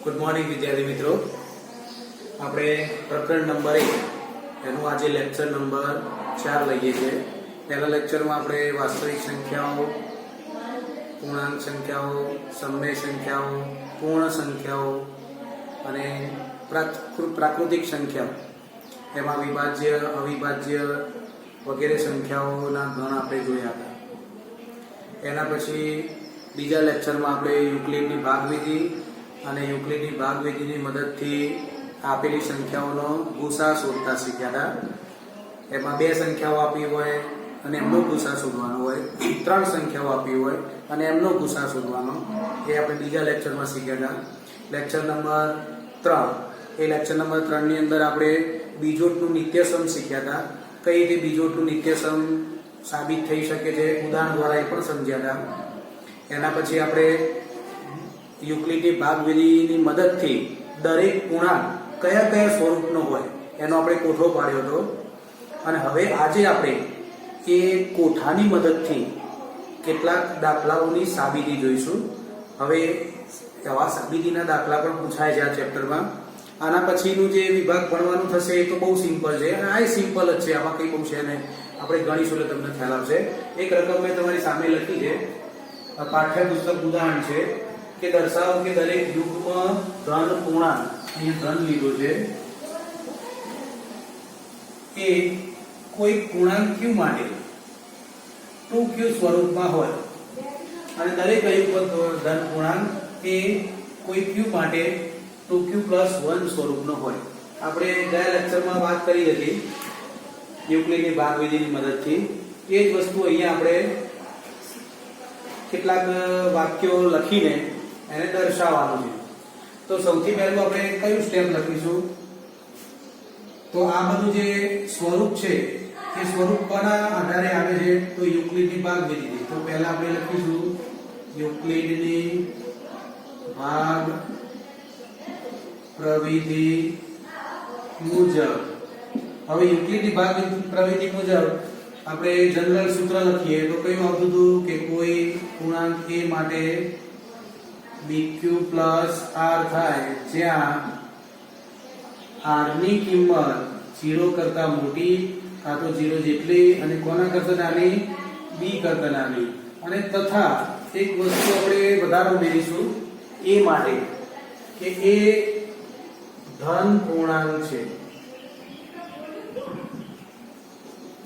Good morning વિદ્યાર્થી મિત્રો, આપણે પ્રકરણ નંબર 1 એનું આજે લેક્ચર નંબર 4 લઈએ છીએ. પહેલા લેક્ચરમાં આપણે વાસ્તવિક સંખ્યાઓ, પૂર્ણાંક સંખ્યાઓ, સમય સંખ્યાઓ, પૂર્ણ સંખ્યાઓ અને પ્રાકૃતિક સંખ્યાઓ, એમાં વિભાજ્ય, અવિભાજ્ય વગેરે સંખ્યાઓના ગણ આપણે જોયા હતા. એના પછી બીજા લેક્ચરમાં આપણે યુક્લિડની ભાગવિધિ અને યુક્લિડની ભાગવિધિની મદદથી આપેલી સંખ્યાઓનો ગુસા શોધતા શીખ્યા હતા. એમાં બે સંખ્યાઓ આપી હોય અને એમનો ગુસા શોધવાનો હોય, ત્રણ સંખ્યાઓ આપી હોય અને એમનો ગુસા શોધવાનો, એ આપણે બીજા લેક્ચરમાં શીખ્યા હતા. લેક્ચર નંબર 3, એ લેક્ચર નંબર 3 ની અંદર આપણે બીજોટનું નિત્યસમ શીખ્યા હતા. કઈ રીતે બીજોટનું નિત્યસમ સાબિત થઈ શકે છે ઉદાહરણ દ્વારા એ પણ સમજ્યા હતા. એના પછી આપણે યુક્લિડની ભાગવિધિની મદદથી દરેક પૂર્ણાંક કયા કયા સ્વરૂપનો હોય એનો આપણે કોઠો પાડ્યો હતો. અને હવે આજે આપણે એ કોઠાની મદદથી કેટલાક દાખલાઓની સાબિતી જોઈશું. હવે આવા સાબિતીના દાખલા પણ પૂછાય છે આ ચેપ્ટરમાં. આના પછીનું જે વિભાગ ભણવાનું થશે એ તો બહુ સિમ્પલ છે, અને આ સિમ્પલ જ છે, આમાં કંઈ બહુ છે નહીં. આપણે ગણીશું એટલે તમને ખ્યાલ આવશે. એક રકમ મેં તમારી સામે લખી છે, પાઠ્યપુસ્તક ઉદાહરણ છે કે દર્શાવો કે દરેક યુગ્મ ધન પૂર્ણાંક, અહીંયા ધન લીધો છે, એ કોઈ પૂર્ણાંક q માટે 2q સ્વરૂપમાં હોય અને દરેક અયુગ્મ ધન પૂર્ણાંક એ કોઈ q માટે 2q + 1 સ્વરૂપનો હોય. આપણે ગયા લેક્ચરમાં વાત કરી હતી યુક્લિડની ભાગવિધિની મદદથી. એ જ વસ્તુ અહીંયા આપણે કેટલાક વાક્યો લખીને એને દર્શાવવાનું છે. તો સૌથી પહેલું આપણે કયું સ્ટેપ લખીશું? તો આ બધું જે સ્વરૂપ છે એ સ્વરૂપ કોના આધારે આવે છે? તો યુક્લિડની ભાગવિધિ. તો પહેલા આપણે લખીશું યુક્લિડની ભાગ પ્રવિધિ મુજબ. હવે યુક્લિડની ભાગ પ્રવિધિ મુજબ આપણે જનરલ સૂત્ર લખીએ તો કયું આવતું હતું કે કોઈ પૂર્ણાંક a માટે bq + r થાય જ્યાં r ની કિંમત 0 કરતા મોટી કાં તો 0 જેટલી અને કોના કરતા નાની? b કરતા નાની. અને તથા એક વસ્તુ આપણે વધારો ઉમેરીશું a માટે કે એ ધન પૂર્ણાંક છે.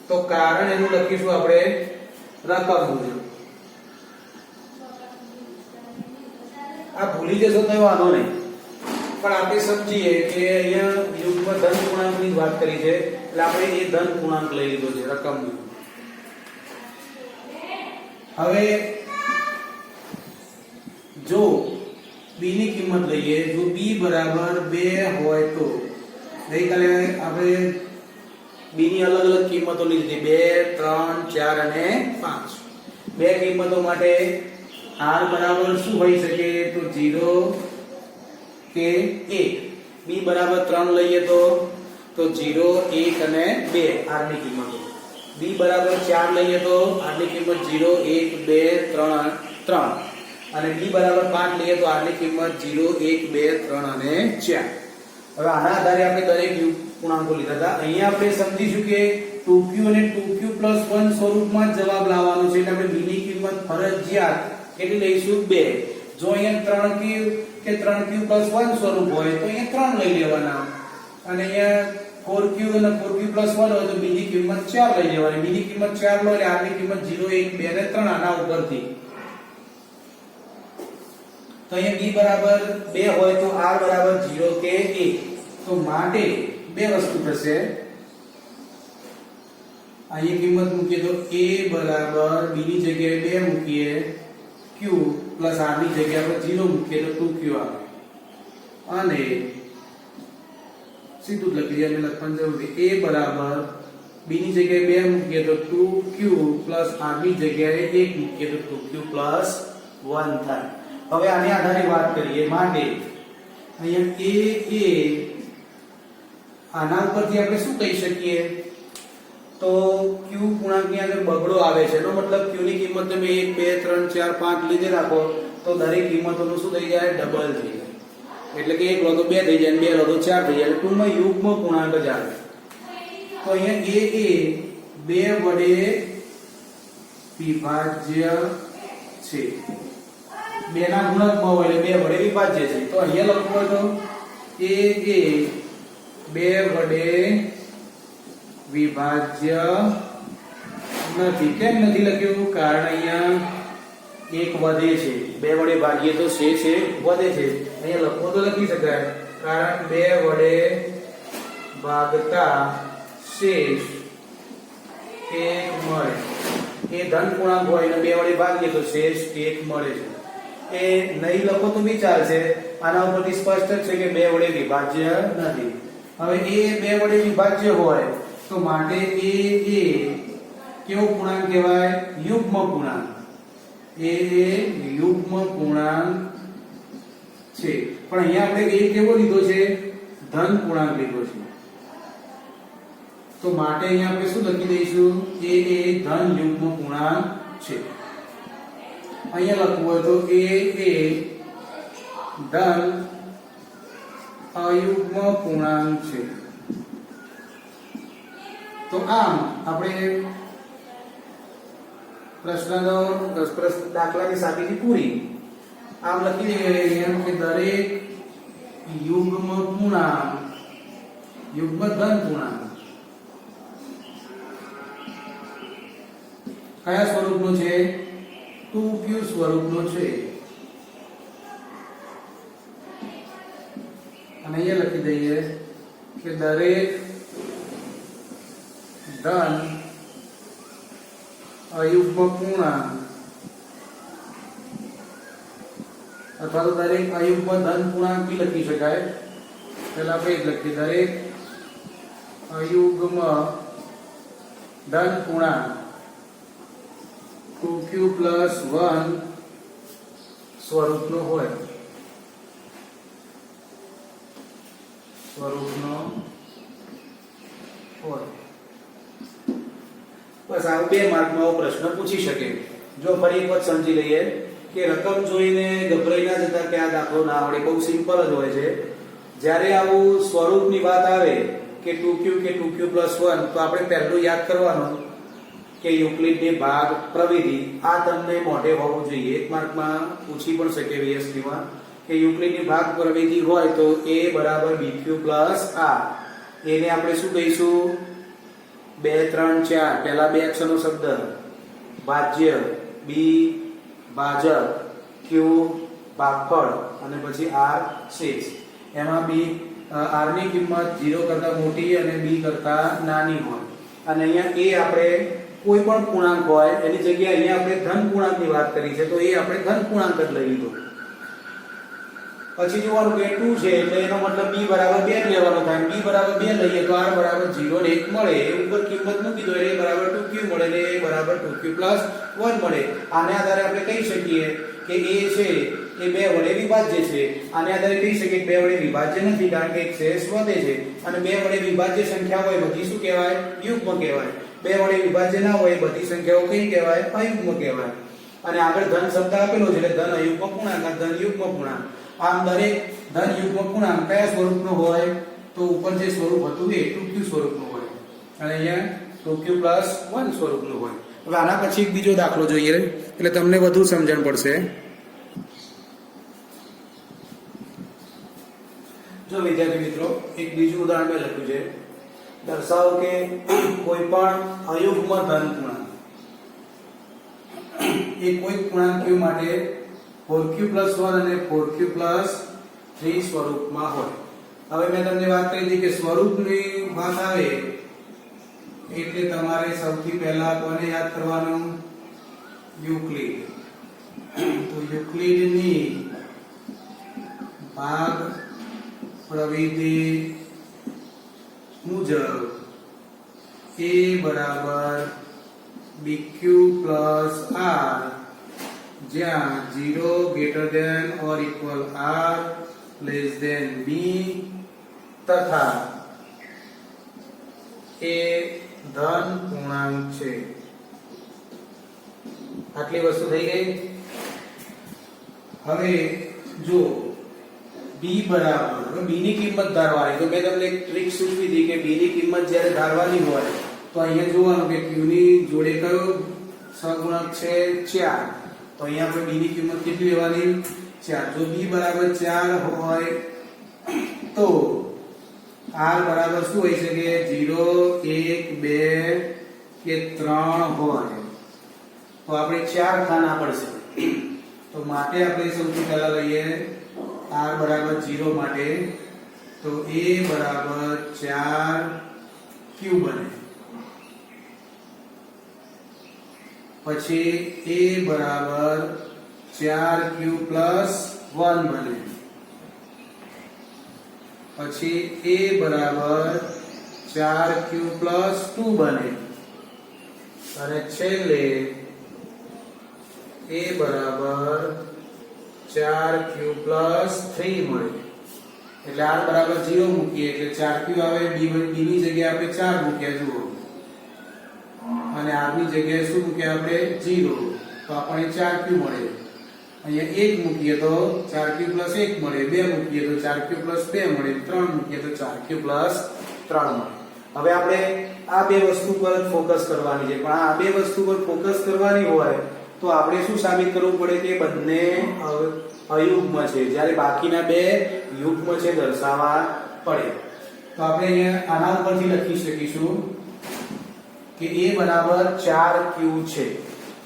તો કારણ એનું લખીશું આપણે રકમ મુજબ. આ ભૂલી જશો તો વાંધો નહીં, પણ આપણે સમજીએ કે અહીંયા યુગ્મ ધન પૂર્ણાંકની વાત કરી છે એટલે આપણે એ ધન પૂર્ણાંક લઈ લીધો છે રકમ મુજબ. હવે જો b ની કિંમત લઈએ, જો b બરાબર 2 હોય તો ગઈકાલે આપણે b ની અલગ અલગ કિંમતો લીધી, 2, 3, 4 અને 5. બે કિંમતો માટે r બરાબર શું હોઈ શકે? તો 0 કે 1. b બરાબર 3 લઈએ તો 0, 1 અને 2 r ની કિંમતો. b બરાબર 4 લઈએ તો r ની કિંમત 0, 1, 2, 3 અને b બરાબર 5 લઈએ તો r ની કિંમત 0, 1, 2, 3 અને 4. હવે આના આધારે આપણે દરેક પૂર્ણાંકો લીધા હતા. અહીંયા આપણે સમજીશું કે 2q અને 2q + 1 સ્વરૂપમાં જવાબ લાવવાનો છે એટલે આપણે b ની કિંમત ફરજિયાત કેટલી લઈશું? 2. જો અહીંયા 3q કે 3q + 1 સ્વરૂપ હોય તો અહીંયા 3 લઈ લેવાના, અને અહીંયા 4q અને 4q + 1 હોય તો b ની કિંમત 4 લઈ લેવાની. b ની કિંમત 4 લો એટલે r ની કિંમત 0, 1, 2 અને 3 આના ઉપરથી. તો અહીંયા b બરાબર 2 હોય તો r બરાબર 0 કે 1. તો માટે બે વસ્તુ થશે. અહીં કિંમત મૂકીએ તો a બરાબર b ની જગ્યાએ 2 મૂકીએ, q + r ની જગ્યાએ આપણે 0 મૂકીએ તો 2q આવે. અને સીધું લખી દઈએ, એટલે લખવાની જરૂર નથી. a બરાબર b ની જગ્યાએ 2 મૂકીએ તો 2q + r ની જગ્યાએ 1 મૂકીએ તો 2q + 1 થાય. હવે આની આધારે વાત કરીએ. માટે અહીંયા આના ઉપરથી આપણે શું કહી શકીએ? તો q પૂર્ણાંકની અંદર બગડો આવે છે, એનો મતલબ q ની કિંમત તમે 1, 2, 3, 4, 5 લીધે રાખો તો દરેક કિંમતોનું શું થઈ જાય? ડબલ થઈ જાય. એટલે કે 1 લો તો 2 થઈ જાય અને 2 લો તો 4 થઈ જાય એટલે ટૂંકમાં યુગ્મ પૂર્ણાંક જ આવે. તો અહીંયા એ 2 વડે વિભાજ્ય છે. 2 ના ગુણકમાં હોય એટલે 2 વડે વિભાજ્ય છે. તો અહીંયા લખવું હોય તો એ 2 વડે વિભાજ્ય નથી. કેમ નથી લખ્યું? કારણ અહીંયા 1 વધે છે. 2 વડે ભાગીએ તો શેષ વધે છે. અહીંયા લખવો તો લખી શકાય, કારણ 2 વડે ભાગતા શેષ 1 મળે. એ ધન પૂર્ણાંક હોય અને 2 વડે ભાગીએ તો શેષ 1 મળે છે. એ નહીં લખો તો બી ચાલશે. આના ઉપરથી સ્પષ્ટ છે કે 2 વડે વિભાજ્ય નથી. હવે એ 2 વડે વિભાજ્ય હોય તો માટે એ કેવો પૂર્ણાંક કહેવાય? યુગ્મ પૂર્ણાંક. એ યુગ્મ પૂર્ણાંક છે. પણ અહીંયા આપણે એ કેવો લીધો છે? ધન પૂર્ણાંક લીધો છે. તો માટે અહીંયા આપણે શું લખી દઈશું? એ ધન યુગ્મ પૂર્ણાંક છે. અહીંયા લખવું હોય તો એ ધન અયુગ્મ પૂર્ણાંક છે. તો આમ આપણે દાખલાની સાબિતી પૂરી. આમ લખી દઈએ કે દરેક યુગ્મ પૂર્ણાંક યુગ્મ ધન પૂર્ણાંક કયા સ્વરૂપનો છે? 2q સ્વરૂપનો છે. અને અહીંયા લખી દઈએ કે દરેક ધન અયુગ્મ પૂર્ણાંક અથવા તો દરેક અયુગ્મ ધન પૂર્ણાંક બી લખી શકાય. પહેલા આપણે લખીએ દરેક અયુગ્મ ધન પૂર્ણાંક 2q + 1 સ્વરૂપનો હોય. બસ આ 2 માર્કમાં આવો પ્રશ્ન પૂછી શકે. જો ફરી એક વખત સમજી લઈએ કે રકમ જોઈને ગભરાઈ ના જતા કે આ દાખલો ના આવડે, બહુ સિમ્પલ જ હોય છે. જ્યારે આવું સ્વરૂપની વાત આવે કે 2q કે 2q + 1 તો આપણે પહેલું યાદ કરવાનું કે યુક્લિડની ભાગ પ્રવિધિ. આ તમને મોઢે હોવું જોઈએ. 1 માર્કમાં પૂછી પણ શકે VSD માં કે યુક્લિડની ભાગ પ્રવિધિ હોય તો a = bq + r. એને આપણે શું કહીશું? 2 3 4 પહેલા 2 અક્ષરનો શબ્દ, ભાજ્ય, b ભાજક, q ભાગફળ અને પછી r શેષ. એમાં b r ની કિંમત 0 કરતા મોટી અને b કરતા નાની હોય. અને અહીંયા a આપણે કોઈ પણ પૂર્ણાંક હોય એની જગ્યાએ અહીંયા આપણે ધન પૂર્ણાંકની વાત કરી છે તો એ આપણે ધન પૂર્ણાંક જ લઈ લીધો. પછી જોવાનું કે 2 છે એટલે એનો મતલબ b = 2 લેવાનો થાય. b = 2 લઈએ તો r = 0 ને 1 મળે. એ ઉપર કિંમત મૂકી દો એટલે a = 2q મળે ને a = 2q + 1 મળે. આને આધારે આપણે કહી શકીએ કે a છે એ 2 વડે વિભાજ્ય છે. આને આધારે કહી શકીએ કે 2 વડે વિભાજ્ય નથી કારણ કે એક શેષ વધે છે. અને 2 વડે વિભાજ્ય સંખ્યા હોય બધી શું કહેવાય? યુગ્મ કહેવાય. 2 વડે વિભાજ્ય ના હોય બધી સંખ્યાઓ કઈ કહેવાય? અયુગ્મ કહેવાય. અને આગળ ધન શબ્દ આપેલો છે એટલે ધન અયુગ્મ પૂર્ણાંક, ધન યુગ્મ પૂર્ણાંક. આમ દરેક ધન યુગ્મ પૂર્ણાંક કયા સ્વરૂપનો હોય? તો ઉપર જે સ્વરૂપ હતું એ 2q સ્વરૂપનું હોય અને અહીંયા 2q + 1 સ્વરૂપનું હોય. હવે આના પછી એક બીજો દાખલો જોઈએ એટલે તમને વધુ સમજણ પડશે. જો વિદ્યાર્થી મિત્રો, એક બીજું ઉદાહરણ મેં લખ્યું છે. દર્શાવો કે કોઈ પણ અયુગ્મ ધન પૂર્ણાંક એ કોઈ પૂર્ણાંક q માટે 4q + 1 અને 4q + 3 સ્વરૂપમાં હોય. હવે મેં તમને વાત કરી હતી કે સ્વરૂપની વાત આવે એટલે તમારે સૌથી પહેલા કોને યાદ કરવાનું? યુક્લિડ. તો યુક્લિડની ભાગ પ્રવિધિ મુજબ a = bq + r જ્યાં 0 > r < b તથા એ ધન પૂર્ણાંક છે. આટલી વસ્તુ થઈ ગઈ. હવે જો b બરાબર b ની કિંમત ધારવાની. તો મેં તમને એક ટ્રીક સૂચવી હતી કે b ની કિંમત જ્યારે ધારવાની હોય તો અહીંયા જોવાનું કે q ની જોડે કયો સહગુણક છે 4. તો અહીંયા આપણે b ની કિંમત કેટલી લેવાની 4. જો b બરાબર 4 હોય તો r બરાબર શું હોય છે કે 0 1 2 કે 3 હોય તો આપણે 4 ખાના પડશે. તો માટે આપણે સૌથી પહેલા લઈએ r બરાબર 0 માટે તો a બરાબર 4q બને. પછી a બરાબર 4q પ્લસ 1 બને. પછી a બરાબર 4q પ્લસ 2 બને. અને છેલ્લે a બરાબર 4q પ્લસ 3 મળે. એટલે r બરાબર 0 મૂકીએ એટલે 4q આવે. b ની જગ્યાએ આપણે 4 મૂક્યા જુઓ અને r ની જગ્યાએ શું મૂક્યા આપણે 0 તો આપણને 4q મળે. અહીંયા 1 મૂકીએ તો 4q પ્લસ 1 મળે. 2 મૂકીએ તો 4q પ્લસ 2 મળે. 3 મૂકીએ તો 4q પ્લસ 3 મળે. હવે આપણે આ બે વસ્તુ પર ફોકસ કરવાની છે. પણ આ બે વસ્તુ પર ફોકસ કરવાની હોય તો આપણે શું સાબિત કરવું પડે કે બંને અયુગ્મ છે, જ્યારે બાકીના બે યુગ્મ છે દર્શાવવા પડે. તો આપણે અહીંયા આના ઉપરથી લખી શકીશું કે a બરાબર 4q છે.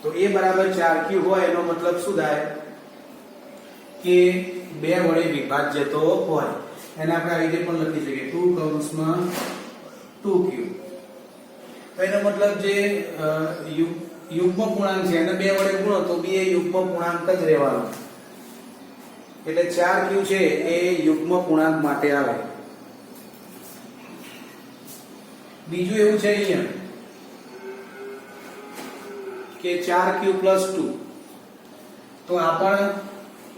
તો a બરાબર 4q હોય એનો મતલબ શું થાય કે 2 વડે વિભાજ્ય તો હોય. એને આપણે આ રીતે પણ લખી શકીએ 2 કૌંસમાં 2q. તો એનો મતલબ જે યુગ્મ પૂર્ણાંક છે એને 2 વડે ગુણો તો બી એ યુગ્મ પૂર્ણાંક જ રહેવાનો. એટલે 4q છે એ યુગ્મ પૂર્ણાંક માટે આવે. બીજું એવું છે અહીંયા કે 4q પ્લસ 2 તો આ પણ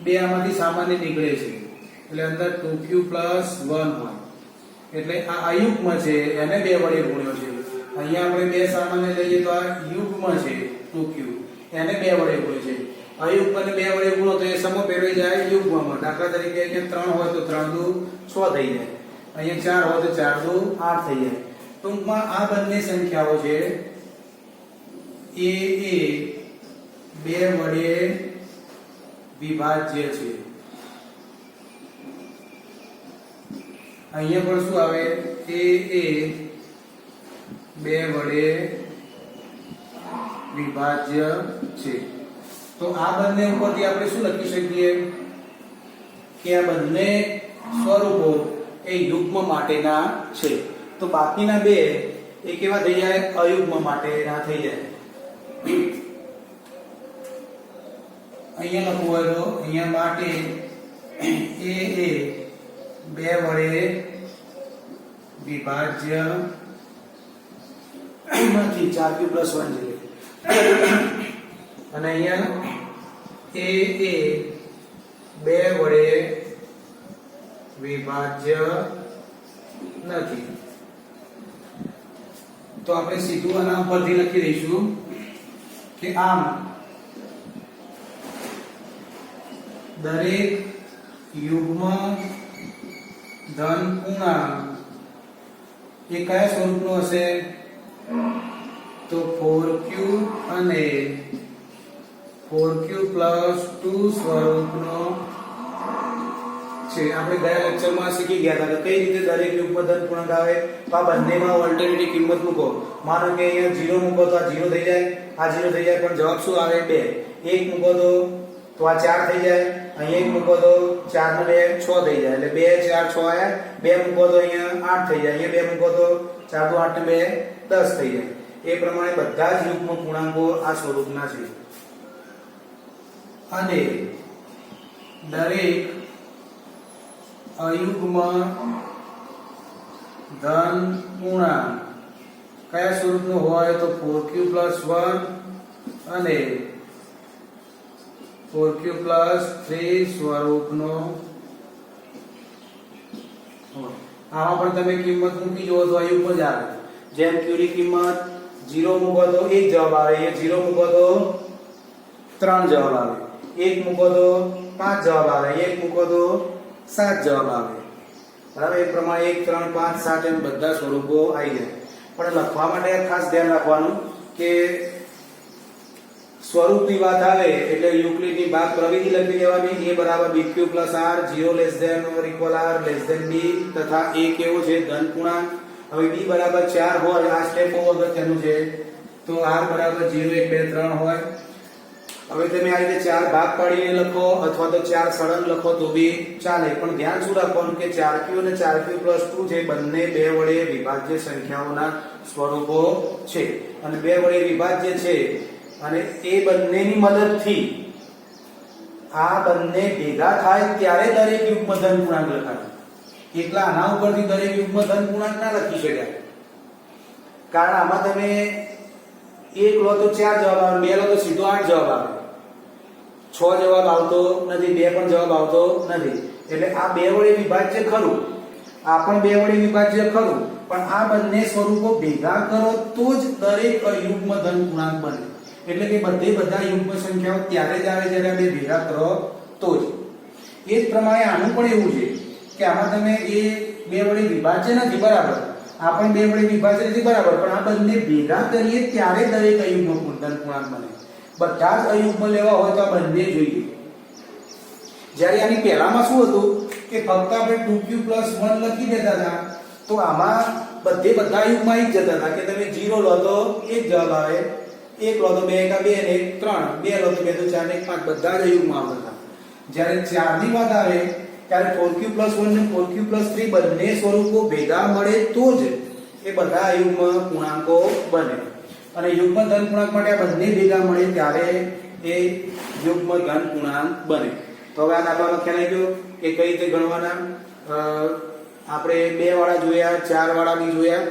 બે આમાંથી સામાન્ય નીકળે છે એટલે અંદર 2q પ્લસ 1 હોય. એટલે આ અયુગ્મ છે એને 2 વડે ગુણ્યો છે. અહીંયા આપણે બે સામાન્ય લઈએ તો આ યુગ્મ છે 2q એને 2 વડે ગુણ્યો છે. અયુગ્મને 2 વડે ગુણો તો એ સમો ફેરવાઈ જાય યુગ્મમાં. દાખલા તરીકે અહીંયા 3 હોય તો 3 દુ 6 થઈ જાય. અહીંયા 4 હોય તો 4 દુ 8 થઈ જાય. ટૂંકમાં આ બંને સંખ્યાઓ છે એ 2 વડે વિભાજ્ય છે. અહીંયા પણ શું આવે એ 2 વડે વિભાજ્ય છે. તો આ બંને ઉપરથી આપણે શું લખી શકીએ કે આ બંને સ્વરૂપો એ યુગ્મ માટેના છે. તો બાકીના બે એ કેવા થઈ જાય અયુગ્મ માટેના થઈ જાય. અહીંયા લખવું હોય તો અહીંયા માટે એ 2 વડે વિભાજ્ય નથી 4q પ્લસ 1 છે. અને અહીંયા એ 2 વડે વિભાજ્ય નથી. તો આપણે સીધું આના ઉપરથી લખી દઈશું કે આમ દરેક યુગ્મ ધન પૂર્ણાંક એ કયા સ્વરૂપનો હશે તો 4q અને 4q પ્લસ 2 સ્વરૂપનો છે. આપણે ગયા લેક્ચરમાં શીખી ગયા હતા કે કઈ રીતે દરેક યુગ્મ ધન પૂર્ણાંક આવે. તો આ બંનેમાં ઓલ્ટરનેટિવ કિંમત મૂકો. માનો કે અહીંયા 0 મૂકો તો આ 0 થઈ જાય, આ 0 થઈ જાય, પણ જવાબ શું આવે 2. 1 મૂકો તો આ 4 થઈ જાય, અહીંયા 1 મૂકો તો 4 ને 2 6 થઈ જાય. એટલે 2 4 6 આયા. 2 મૂકો તો અહીંયા 8 થઈ જાય, અહીંયા 2 મૂકો તો 4 તો 8 ને 2 10 થઈ જાય. એ પ્રમાણે બધા જ યુગ્મ પૂર્ણાંકો આ સ્વરૂપના છે. અને દરેક અયુગ્મ ધન પૂર્ણાંક કયા સ્વરૂપનો હોય તો 4q પ્લસ 1 અને 4q પ્લસ 3 સ્વરૂપનો હોય. આમાં પણ તમે કિંમત મૂકી જુઓ તો અયુગ્મ જ આવે. જેમ q ની કિંમત 0 મૂકો તો 1 જવાબ આવે, એ 0 મૂકો તો 3 જવાબ આવે, 1 મૂકો તો 5 જવાબ આવે, 1 મૂકો તો 7 જવાબ આવે. બરાબર. એ પ્રમાણે 1 3 5 7 એમ બધા સ્વરૂપો આવી જાય. પણ લખવા માટે ખાસ ધ્યાન રાખવાનું કે સ્વરૂપની વાત આવે એટલે યુક્લિડની ભાગ પ્રવિધિ લખી દેવાની. a બરાબર bq + r 0 less than or equal r less than b તથા a કેવો છે ધન પૂર્ણાંક. હવે b બરાબર 4 હોય, આ સ્ટેપ બહુ અગત્યનું છે, તો r બરાબર 0 1 2 3 હોય. હવે તમે આ રીતે 4 ભાગ પાડીને લખો અથવા તો 4 સળંગ લખો તો બી ચાલે, પણ ધ્યાન શું રાખવાનું કે 4q અને 4q + 2 છે બંને 2 વડે વિભાજ્ય સંખ્યાઓના સ્વરૂપો છે અને 2 વડે વિભાજ્ય છે અને એ બંનેની મદદથી આ બંને ભેગા થાય ત્યારે દરેક યુગ્મ ધન પૂર્ણાંક લખાય. એકલા આના ઉપરથી દરેક યુગ્મ ધન પૂર્ણાંક ના લખી શકાય, કારણ આમાં તમે 1 લો તો 4 જવાબ આવે, 2 લો તો સીધો 8 જવાબ આવે, 6 જવાબ આવતો નથી, 2 પણ જવાબ આવતો નથી. એટલે આ 2 વડે વિભાજ્ય ખરું, આ પણ 2 વડે વિભાજ્ય ખરું, પણ આ બંને સ્વરૂપો ભેગા કરો તો જ દરેક યુગ્મ ધન પૂર્ણાંક બને. એટલે કે બધા યુગ્મ સંખ્યાઓ ત્યારે જ આવે જ્યારે બે ભેગા કરો તો જ. એ જ પ્રમાણે આનું પણ એવું છે કે આમાં તમે એ 2 વડે વિભાજ્ય નથી બરાબર, આ પણ 2 વડે વિભાજ્ય નથી બરાબર, પણ આ બંને ભેગા કરીએ ત્યારે દરેક અયુગ્મ ધન પૂર્ણાંક બને. બધા જ અયુગ્મ લેવા હોય તો આ બંને જોઈએ. જ્યારે આની પહેલામાં શું હતું કે ફક્ત આપણે 2q + 1 લખી દેતા હતા, તો આમાં બધા અયુગ્મ આવી જતા હતા કે તમે 0 લો તો 1 જવાબ આવે, 1 લો તો 2 કા 2 ને 1 3, 2 લો તો 2 તો 4 ને 1 5, બધા જ અયુગ્મ આવતા હતા. જ્યારે 4 ની વાત આવે ત્યારે 4q + 1 ને 4q + 3 બંને સ્વરૂપો ભેગા મળે તો જ એ બધા અયુગ્મ પૂર્ણાંકો બને. અને યુગ્મ ધન પૂર્ણાંક માટે આ બંને ભેગા મળે ત્યારે એ યુગ્મ ધન પૂર્ણાંક બને. તો હવે આ દાખલામાં ખ્યાલ આવી ગયો કે કઈ રીતે ગણવાના. આપણે 2 વાળા જોયા, 4 વાળા બી જોયા.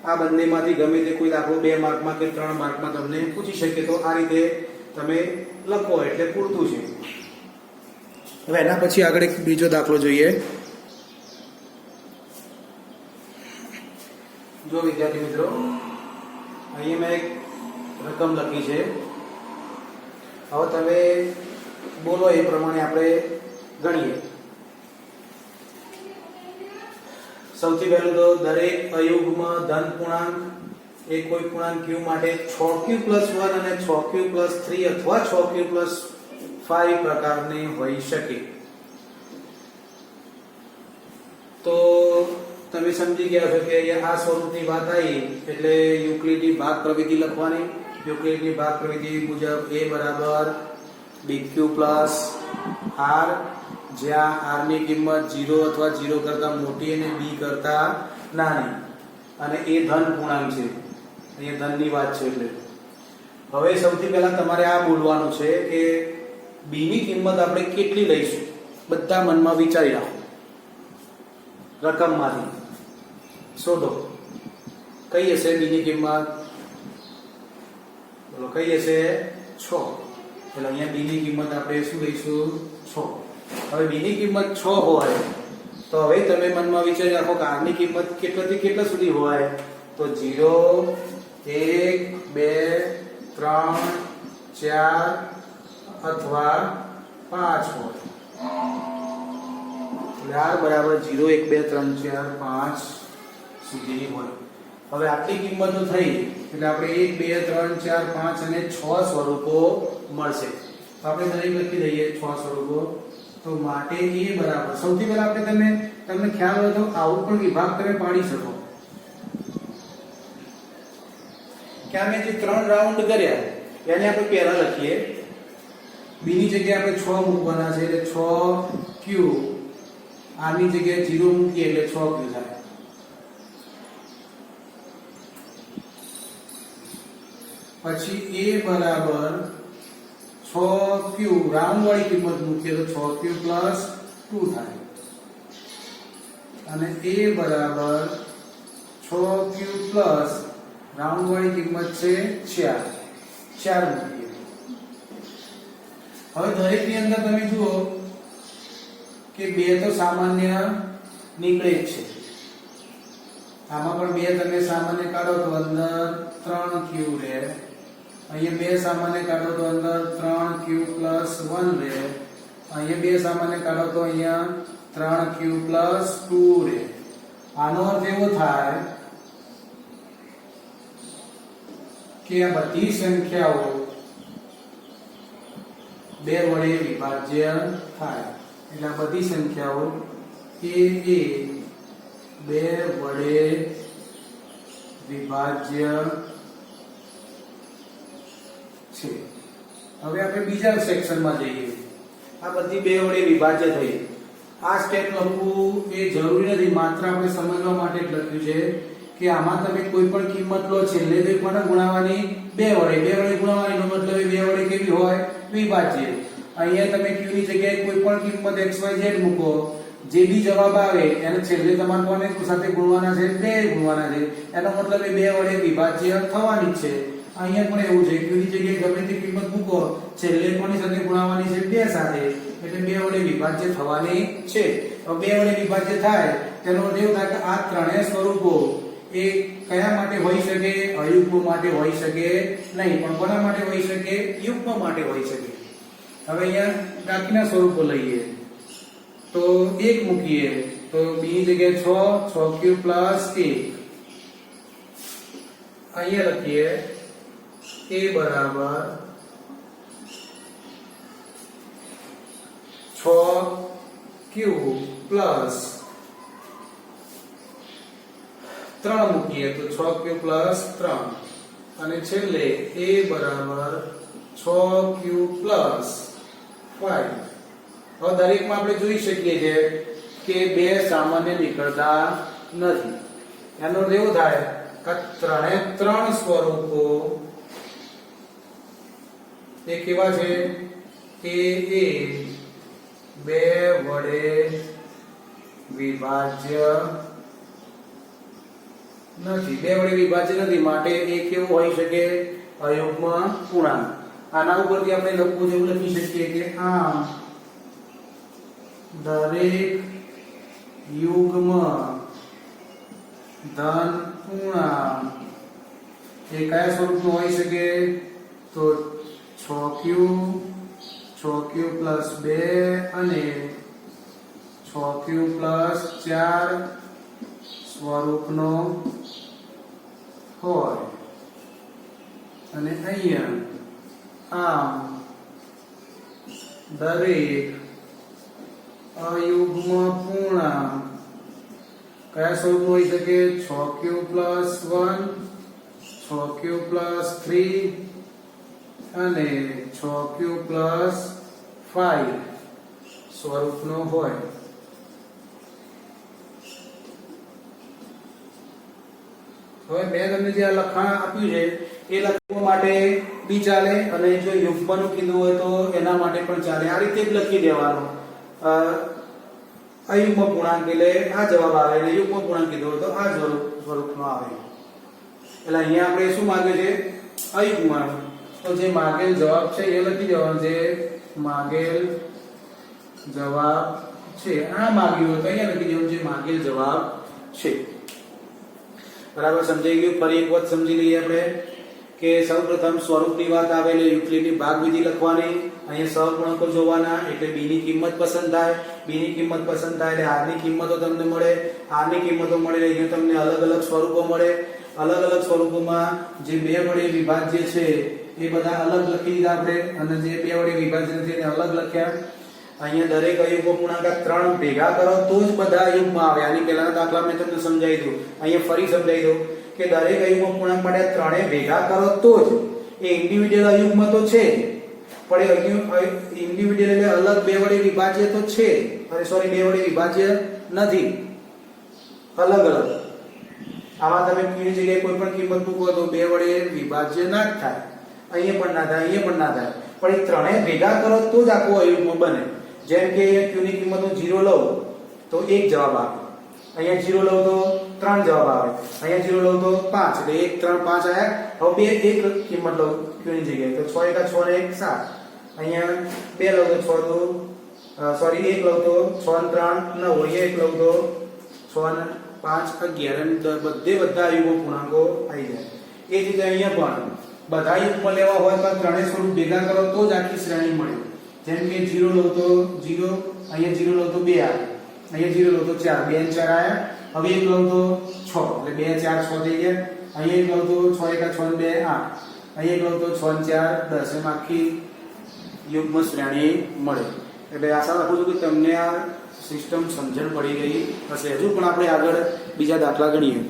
આ બંનેમાંથી ગમે તે કોઈ દાખલો 2 માર્કમાં કે 3 માર્કમાં તમને પૂછી શકે, તો આ રીતે તમે લખો એટલે પૂરતું છે. હવે એના પછી આગળ એક બીજો દાખલો જોઈએ. જો વિદ્યાર્થી મિત્રો, અહીંયા મેં એક રકમ લખી છે. હવે તમે બોલો એ પ્રમાણે આપણે ગણીએ. સૌથી પહેલું તો દરેક અયુગ્મ ધન પૂર્ણાંક એ કોઈ પૂર્ણાંક q માટે 6q + 1 અને 6q + 3 અથવા 6q + 5 પ્રકારની હોઈ શકે. તો તમે સમજી ગયા છો કે આ સ્વરૂપની વાત આવી એટલે યુક્લિડની ભાગ પ્રવિધિ લખવાની. યુક્લિડની ભાગ પ્રવિધિ મુજબ a બરાબર bq + r, જ્યાં r ની કિંમત 0 અથવા 0 કરતા મોટી અને b કરતા નાની, અને એ ધન પૂર્ણાંક છે. અહીંયા ધનની વાત છે. એટલે હવે સૌથી પહેલા તમારે આ બોલવાનું છે કે b ની કિંમત આપણે કેટલી લઈશું. બધા મનમાં વિચારી રાખો. રકમમાંથી શોધો કઈ હશે b ની કિંમત. બોલો કઈ હશે? 6. એટલે અહીંયા b ની કિંમત આપણે શું લઈશું? 6. હવે b ની કિંમત 6 હોય તો હવે તમે મનમાં વિચારી રાખો કે r ની કિંમત કેટલાથી કેટલા સુધી હોય. તો 0 1 2 3 4 અથવા 5 હોય. r બરાબર 0 1 2 3 4 5 સુધીની હોય. હવે આટલી કિંમતો થઈ એટલે આપણે 1 2 3 4 5 અને 6 સ્વરૂપો મળશે. તો આપણે દરેક લખી દઈએ 6 સ્વરૂપો. તો માટે a બરાબર, સૌથી પહેલા આપણે તમને ખ્યાલ હોય તો આવું પણ વિભાગ તમે પાડી શકો કે અમે જે 3 રાઉન્ડ કર્યા એને આપણે પહેલા લખીએ. b ની જગ્યાએ આપણે 6 મૂકવાના છે એટલે 6q, r ની જગ્યાએ 0 મૂકીએ એટલે 6q થાય. પછી a બરાબર 6q, રાઉન્ડ વાળી કિંમત મૂકીએ તો 6q + 2 થાય. અને a બરાબર 6q પ્લસ રાઉન્ડ વાળી કિંમત છે 4 મૂકીએ. હવે દરેક ની અંદર તમે જુઓ કે 2 તો સામાન્ય નીકળે જ છે. આમાં પણ 2 તમે સામાન્ય કાઢો તો અંદર 3q રહે. અહીંયા 2 સામાન્ય કાઢો તો અંદર 3q + 1 રહે. અહીંયા 2 સામાન્ય કાઢો તો અહીંયા 3q પ્લસ 2 રે. આનો અર્થ એવો થાય કે આ બધી સંખ્યાઓ 2 વડે વિભાજ્ય થાય. એટલે આ બધી સંખ્યાઓ એ 2 વડે વિભાજ્ય છે. હવે આપણે બીજા સેક્શનમાં જઈએ. આ બધી 2 વડે વિભાજ્ય થઈ. આ સ્ટેપ લખવું એ જરૂરી નથી, માત્ર આપણે સમજવા માટે જ લખ્યું છે કે આમાં તમે કોઈ પણ કિંમત લો, છેલ્લે બે પણ ગુણાવાની 2 વડે ગુણાવાની, નો મતલબ 2 વડે કેવી હોય? વિભાજ્ય. અહીંયા તમે q ની જગ્યાએ કોઈ પણ કિંમત xyz મૂકો, જે બી જવાબ આવે એને છેલ્લે તમારે કોને સાથે ગુણવાના છે? 2 ગુણવાના છે. એનો મતલબ એ 2 વડે વિભાજ્ય થવાની છે. અહીંયા પણ એવું છે, q ની જગ્યાએ ગમે તે કિંમત મૂકો, છેલ્લે કોની સાથે ગુણાવાની છે? 2 સાથે. એટલે 2 વડે વિભાજ્ય થવાની છે. હવે 2 વડે વિભાજ્ય થાય તેનો અર્થ એવું થાય કે આ ત્રણેય સ્વરૂપો એ કયા માટે હોઈ શકે? અયુગ્મ માટે હોઈ શકે નહીં, પણ કોના માટે હોઈ શકે? યુગ્મ માટે હોઈ શકે. હવે અહીંયા બાકીના સ્વરૂપો લઈએ તો 1 મૂકીએ તો b ની જગ્યાએ 6q પ્લસ 1. અહીંયા લખીએ a બરાબર 6q પ્લસ 3 મૂકીએ તો 6q પ્લસ 3. અને છેલ્લે a બરાબર 6q પ્લસ 5. હવે દરેકમાં આપણે જોઈ શકીએ છીએ કે 2 સામાન્ય નીકળતા નથી. એનો અર્થ એવું થાય કે ત્રણે ત્રણ સ્વરૂપો એ કેવા છે? કે એ 2 વડે વિભાજ્ય નથી. 2 વડે વિભાજ્ય નથી, માટે એ કેવું હોઈ શકે? અયુગ્મ પૂર્ણાંક. આના ઉપરથી આપણે લખવું જેવું લખી શકીએ કે આમ દરેક યુગ્મ ધન પૂર્ણાંક એ કયા સ્વરૂપનું હોઈ શકે? તો 6q 6q પ્લસ 2 અને 6q પ્લસ 4 સ્વરૂપનો હોય. અને અહીંયા આમ દરેક અયુગ્મ પૂર્ણાંક કયા સ્વરૂપનું હોઈ શકે? 6q પ્લસ 1 6q પ્લસ 3 અને 6q પ્લસ 5 સ્વરૂપનો હોય. હવે મેં તમને જે લખાણ આપ્યું છે એ લખવા માટે બી ચાલે, અને જો યુગ્મનું કીધું હોય તો એના માટે પણ ચાલે. આ રીતે જ લખી દેવાનું. અયુગ્મ પૂર્ણાંક એટલે આ જવાબ આવે, અને યુગ્મ પૂર્ણાંક કીધું હોય તો આ સ્વરૂપનો આવે. એટલે અહીંયા આપણે શું માંગે છે? અયુગ્મ. તો જે માંગેલ જવાબ છે એ લખી દેવાનો છે. માંગેલ જવાબ છે આ માંગ્યું હોય તો અહીંયા લખી દેવાનું છે માંગેલ જવાબ છે. બરાબર સમજાઈ ગયું? ફરી એક વખત સમજી લઈએ આપણે કે સૌપ્રથમ સ્વરૂપની વાત આવે એટલે યુક્લિડની ભાગવિધિ લખવાની. અહીંયા સહગુણકો જોવાના, એટલે b ની કિંમત પસંદ થાય. b ની કિંમત પસંદ થાય એટલે r ની કિંમતો તમને મળે. r ની કિંમતો મળે એટલે અહીંયા તમને અલગ અલગ સ્વરૂપો મળે. અલગ અલગ સ્વરૂપોમાં જે 2 વડે વિભાજ્ય છે એ બધા અલગ લખી દીધા આપણે, અને જે 2 વડે વિભાજ્ય નથી એને અલગ લખ્યા. અહીંયા દરેક અયુગ્મ પૂર્ણાંક 3 ભેગા કરો તો જ બધા અયુગ્મ આવે. આની પહેલાના દાખલા મેં તમને સમજાવી દઉં, અહીંયા ફરી સમજાવી દઉં કે દરેક અયુગ્મ પૂર્ણાંક માટે ત્રણેય ભેગા કરો તો જ એ ઇન્ડિવિડ્યુઅલ અયુગ્મ તો છે, પણ ઇન્ડિવિડ્યુઅલ એટલે અલગ 2 વડે વિભાજ્ય તો છે, અને સોરી 2 વડે વિભાજ્ય નથી, અલગ અલગ. આમાં તમે q ની જગ્યાએ કોઈ પણ કિંમત મૂકો તો 2 વડે વિભાજ્ય ના થાય. અહીંયા પણ ના થાય, અહીંયા પણ ના થાય, પણ એ ત્રણેય ભેગા કરો તો જ આખો અયુગ્મ બને. જેમ કે q ની કિંમત હું 0 લઉં તો 1 જવાબ આવે, અહીંયા 0 લઉં તો 3 જવાબ આવે, અહીંયા 0 લઉં તો 5, એટલે 1 3 5 આયા. હવે 1 કિંમત લઉં q ની જગ્યાએ તો 6 * 6 = 7, અહીંયા 2 લઉં તો 6 તો સોરી 1 લઉં તો 6 * 3 9, અહીંયા 1 લઉં તો 6 * 5 11, અને બધે બધા અયુગ્મ પૂર્ણાંકો આવી જાય. એ જ રીતે અહીંયા પણ બધા યુગ્મ લેવા હોય તો ત્રણેય સ્વરૂપ ભેગા કરો તો જ આખી શ્રેણી મળે. જેમ કે 0 લઉં તો 0, અહીંયા 0 લઉં તો 2 આવે, અહીંયા 0 લો તો 4 2 4 આયા હવે 1 લો તો 6 એટલે 2 4 6 થઈ ગયા અહીંયા 1 લો તો 6 1 6 2 8 અહીંયા 1 લો તો 6 4 10 એમ આખી યુગ્મ શ્રેણી મળે એટલે આશા રાખું છું કે તમને આ સિસ્ટમ સમજણ પડી ગઈ હશે હજુ પણ આપણે આગળ બીજા દાખલા ગણીએ